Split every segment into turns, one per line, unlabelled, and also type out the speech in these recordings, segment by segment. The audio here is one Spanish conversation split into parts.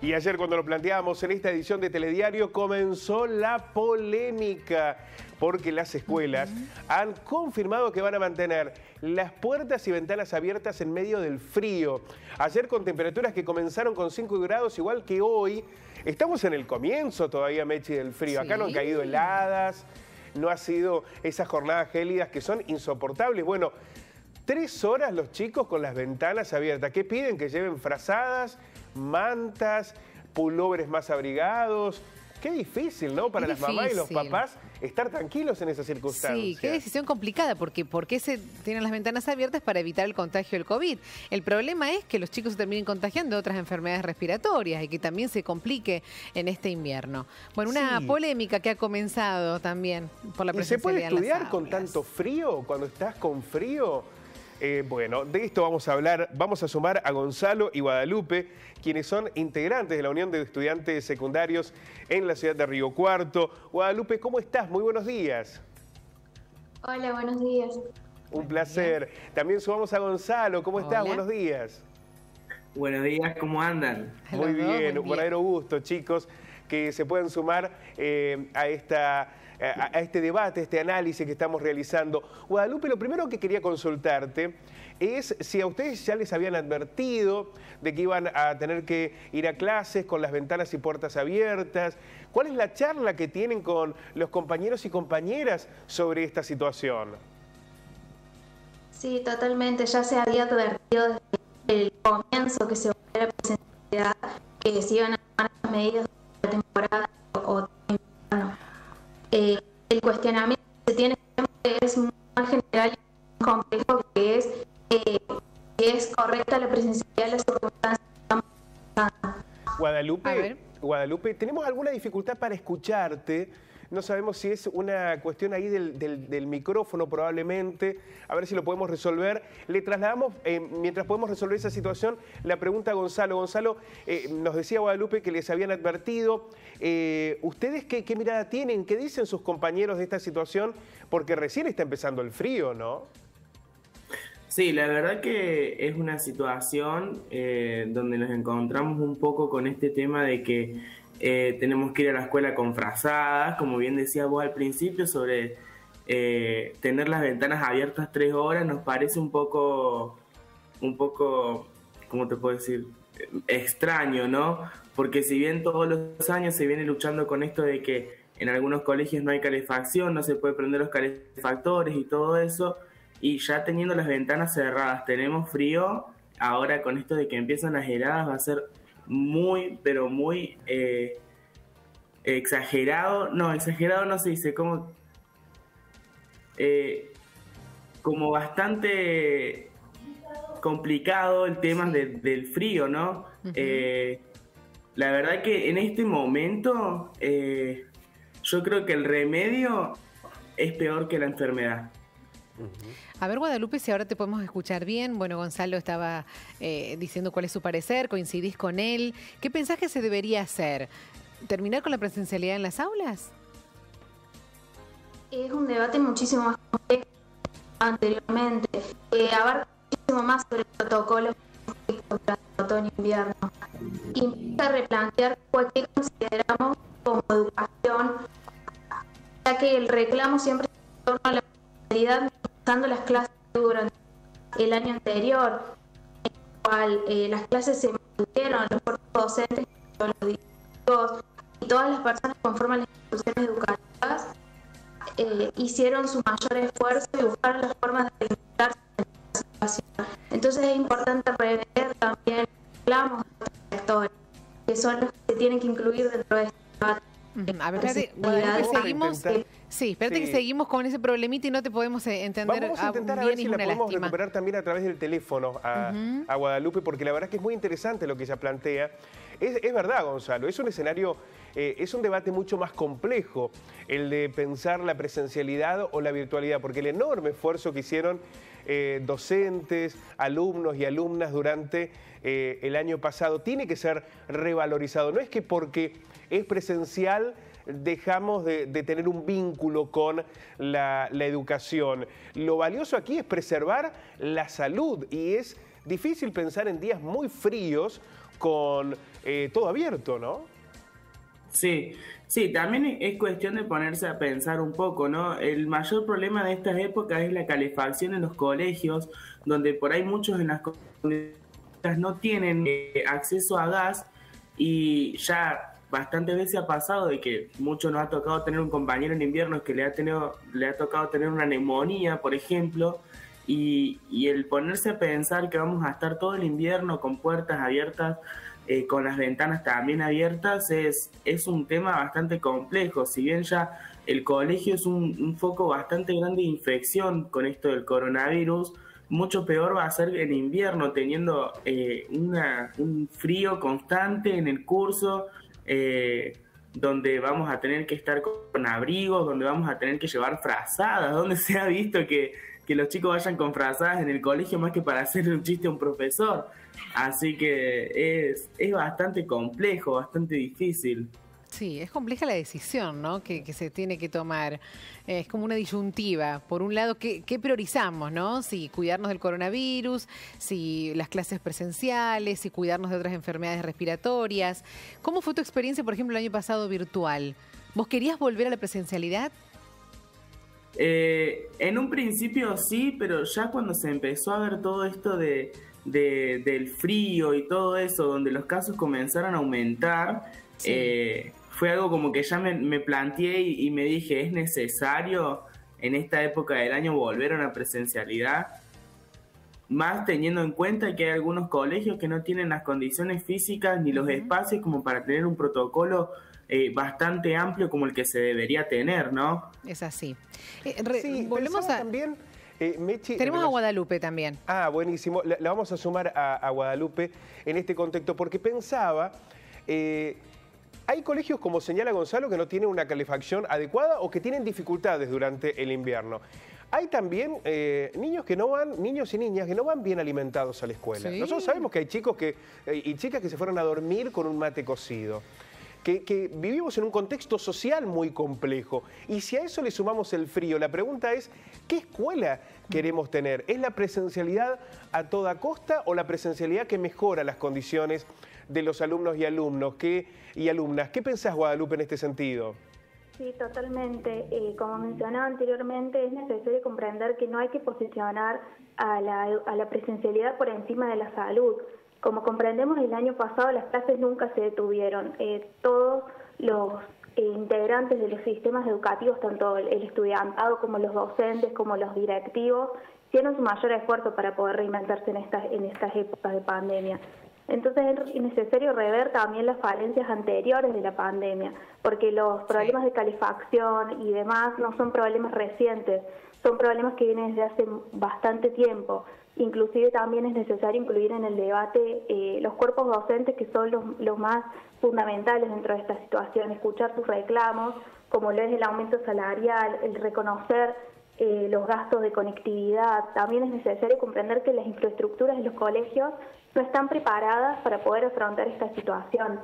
Y ayer cuando lo planteábamos en esta edición de Telediario comenzó la polémica porque las escuelas han confirmado que van a mantener las puertas y ventanas abiertas en medio del frío. Ayer con temperaturas que comenzaron con 5 grados, igual que hoy. Estamos en el comienzo todavía, Mechi, del frío. Acá no han caído heladas, no ha sido esas jornadas gélidas que son insoportables. Bueno, 3 horas los chicos con las ventanas abiertas. ¿Qué piden? Que lleven frazadas, mantas, pulóveres más abrigados. Qué difícil, ¿no? Para las mamás y los papás estar tranquilos en esas circunstancias.
Sí, qué decisión complicada, porque ¿por qué se tienen las ventanas abiertas? Para evitar el contagio del COVID. El problema es que los chicos se terminen contagiando de otras enfermedades respiratorias y que también se complique en este invierno. Bueno, una polémica que ha comenzado también por la presencialidad en las aulas. ¿Se puede estudiar con tanto frío, cuando estás con frío?
Bueno, de esto vamos a hablar, vamos a sumar a Gonzalo y Guadalupe, quienes son integrantes de la Unión de Estudiantes Secundarios en la ciudad de Río Cuarto. Guadalupe, ¿cómo estás? Muy buenos días.
Hola, buenos días.
Un placer. También sumamos a Gonzalo, ¿cómo estás? Buenos días.
Buenos días, ¿cómo andan?
Muy bien, un verdadero gusto, chicos, que se puedan sumar a este debate, a este análisis que estamos realizando. Guadalupe, lo primero que quería consultarte es si a ustedes ya les habían advertido de que iban a tener que ir a clases con las ventanas y puertas abiertas. ¿Cuál es la charla que tienen con los compañeros y compañeras sobre esta situación?
Sí, totalmente. Ya se había advertido desde el comienzo que se volviera presencialidad, que se iban a tomar las medidas de la temporada o invierno. El cuestionamiento que se tiene siempre es más general y más complejo, que es correcta la presencialidad de las circunstancias que estamos pasando.
Guadalupe, ¿tenemos alguna dificultad para escucharte? No sabemos si es una cuestión ahí del micrófono probablemente, a ver si lo podemos resolver. Le trasladamos, mientras podemos resolver esa situación, la pregunta a Gonzalo. Gonzalo, nos decía Guadalupe que les habían advertido. ¿Ustedes qué mirada tienen? ¿Qué dicen sus compañeros de esta situación? Porque recién está empezando el frío, ¿no?
Sí, la verdad que es una situación donde nos encontramos un poco con este tema de que tenemos que ir a la escuela con frazadas, como bien decías vos al principio, sobre tener las ventanas abiertas 3 horas, nos parece un poco, ¿cómo te puedo decir? Extraño, ¿no? Porque si bien todos los años se viene luchando con esto de que en algunos colegios no hay calefacción, no se puede prender los calefactores y todo eso, y ya teniendo las ventanas cerradas tenemos frío, ahora con esto de que empiezan las heladas va a ser muy, pero muy exagerado no se dice, como bastante complicado el tema del frío, ¿no? La verdad que en este momento yo creo que el remedio es peor que la enfermedad.
A ver, Guadalupe, si ahora te podemos escuchar bien. Bueno, Gonzalo estaba diciendo cuál es su parecer, coincidís con él. ¿Qué pensás que se debería hacer? ¿Terminar con la presencialidad en las aulas?
Es un debate muchísimo más complejo anteriormente. Abarca muchísimo más sobre el protocolo para otoño e invierno. Implica replantear cualquier que consideramos como educación, ya que el reclamo siempre es en torno a la presencialidad, usando las clases durante el año anterior, en el cual las clases se mantuvieron, los cuerpos docentes, los directivos y todas las personas que conforman las instituciones educativas hicieron su mayor esfuerzo y buscaron las formas de reintegrarse en esta situación. Entonces es importante rever también los reclamos de estos sectores, que son los que se tienen que incluir dentro de este debate.
A ver, espérate que seguimos con ese problemita y no te podemos entender.
Vamos a intentar a ver si la podemos recuperar también a través del teléfono a Guadalupe, porque la verdad que es muy interesante lo que ella plantea. Es verdad, Gonzalo, es un escenario, es un debate mucho más complejo el de pensar la presencialidad o la virtualidad, porque el enorme esfuerzo que hicieron docentes, alumnos y alumnas durante el año pasado tiene que ser revalorizado. No es que porque es presencial dejamos de tener un vínculo con la educación. Lo valioso aquí es preservar la salud y es difícil pensar en días muy fríos con todo abierto, ¿no?
Sí, sí, también es cuestión de ponerse a pensar un poco, ¿no? El mayor problema de estas épocas es la calefacción en los colegios, donde por ahí muchos en las comunidades no tienen acceso a gas, y ya bastantes veces ha pasado de que muchos nos ha tocado tener un compañero en invierno que le ha tocado tener una neumonía, por ejemplo, y el ponerse a pensar que vamos a estar todo el invierno con puertas abiertas, con las ventanas también abiertas, es un tema bastante complejo. Si bien ya el colegio es un foco bastante grande de infección con esto del coronavirus, mucho peor va a ser en invierno, teniendo un frío constante en el curso, donde vamos a tener que estar con abrigos, donde vamos a tener que llevar frazadas, donde se ha visto que los chicos vayan con frazadas en el colegio más que para hacerle un chiste a un profesor. Así que es bastante complejo, bastante difícil.
Sí, es compleja la decisión, ¿no? que se tiene que tomar. Es como una disyuntiva. Por un lado, ¿qué priorizamos, no? Si cuidarnos del coronavirus, si las clases presenciales, si cuidarnos de otras enfermedades respiratorias. ¿Cómo fue tu experiencia, por ejemplo, el año pasado virtual? ¿Vos querías volver a la presencialidad?
En un principio sí, pero ya cuando se empezó a ver todo esto del frío y todo eso, donde los casos comenzaron a aumentar, sí. Fue algo como que ya me planteé y me dije, ¿es necesario en esta época del año volver a una presencialidad? Más teniendo en cuenta que hay algunos colegios que no tienen las condiciones físicas ni los espacios como para tener un protocolo bastante amplio como el que se debería tener, ¿no?
Es así.
Sí,
volvemos a...
también, Mechi,
tenemos a Guadalupe también.
Ah, buenísimo. La vamos a sumar a Guadalupe en este contexto, porque pensaba... hay colegios, como señala Gonzalo, que no tienen una calefacción adecuada o que tienen dificultades durante el invierno. Hay también niños y niñas que no van bien alimentados a la escuela. Sí. Nosotros sabemos que hay chicos y chicas que se fueron a dormir con un mate cocido. Que vivimos en un contexto social muy complejo. Y si a eso le sumamos el frío, la pregunta es, ¿qué escuela queremos tener? ¿Es la presencialidad a toda costa o la presencialidad que mejora las condiciones de los alumnos y alumnas? ¿Qué pensás, Guadalupe, en este sentido?
Sí, totalmente. Como mencionaba anteriormente, es necesario comprender que no hay que posicionar a la presencialidad por encima de la salud. Como comprendemos, el año pasado las clases nunca se detuvieron. Todos los integrantes de los sistemas educativos, tanto el estudiantado como los docentes, como los directivos, hicieron su mayor esfuerzo para poder reinventarse en estas épocas de pandemia. Entonces es necesario rever también las falencias anteriores de la pandemia, porque los problemas de calefacción y demás no son problemas recientes, son problemas que vienen desde hace bastante tiempo. Inclusive también es necesario incluir en el debate los cuerpos docentes, que son los más fundamentales dentro de esta situación, escuchar sus reclamos, como lo es el aumento salarial, el reconocer los gastos de conectividad. También es necesario comprender que las infraestructuras de los colegios no están preparadas para poder afrontar esta situación.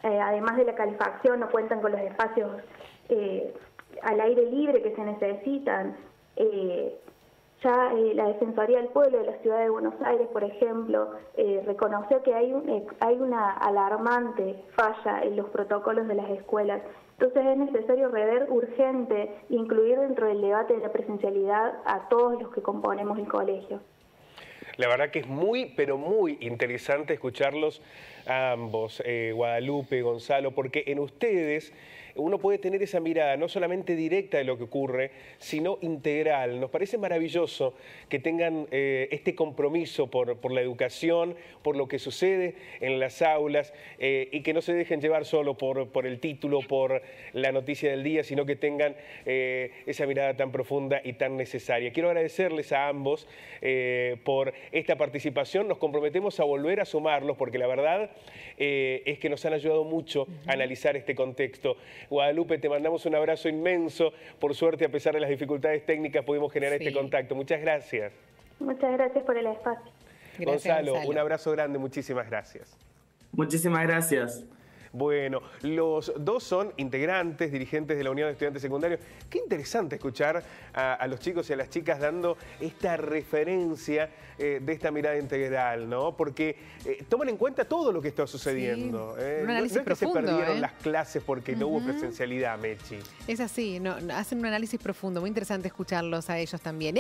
Además de la calefacción, no cuentan con los espacios al aire libre que se necesitan. Ya la Defensoría del Pueblo de la Ciudad de Buenos Aires, por ejemplo, reconoció que hay una alarmante falla en los protocolos de las escuelas. Entonces es necesario rever urgente, incluir dentro del debate de la presencialidad a todos los que componemos el colegio.
La verdad que es muy, pero muy interesante escucharlos a ambos, Guadalupe, Gonzalo, porque en ustedes uno puede tener esa mirada no solamente directa de lo que ocurre, sino integral. Nos parece maravilloso que tengan este compromiso por la educación, por lo que sucede en las aulas, y que no se dejen llevar solo por el título, por la noticia del día, sino que tengan esa mirada tan profunda y tan necesaria. Quiero agradecerles a ambos por esta participación. Nos comprometemos a volver a sumarlos, porque la verdad es que nos han ayudado mucho a analizar este contexto. Guadalupe, te mandamos un abrazo inmenso. Por suerte, a pesar de las dificultades técnicas, pudimos generar este contacto. Muchas gracias.
Muchas gracias por el espacio.
Gonzalo, un abrazo grande. Muchísimas gracias.
Muchísimas gracias.
Bueno, los dos son integrantes, dirigentes de la Unión de Estudiantes Secundarios. Qué interesante escuchar a los chicos y a las chicas dando esta referencia de esta mirada integral, ¿no? Porque toman en cuenta todo lo que está sucediendo.
Sí, un análisis
no es que
profundo,
se perdieron las clases porque no hubo presencialidad, Mechi.
Es así, hacen un análisis profundo, muy interesante escucharlos a ellos también.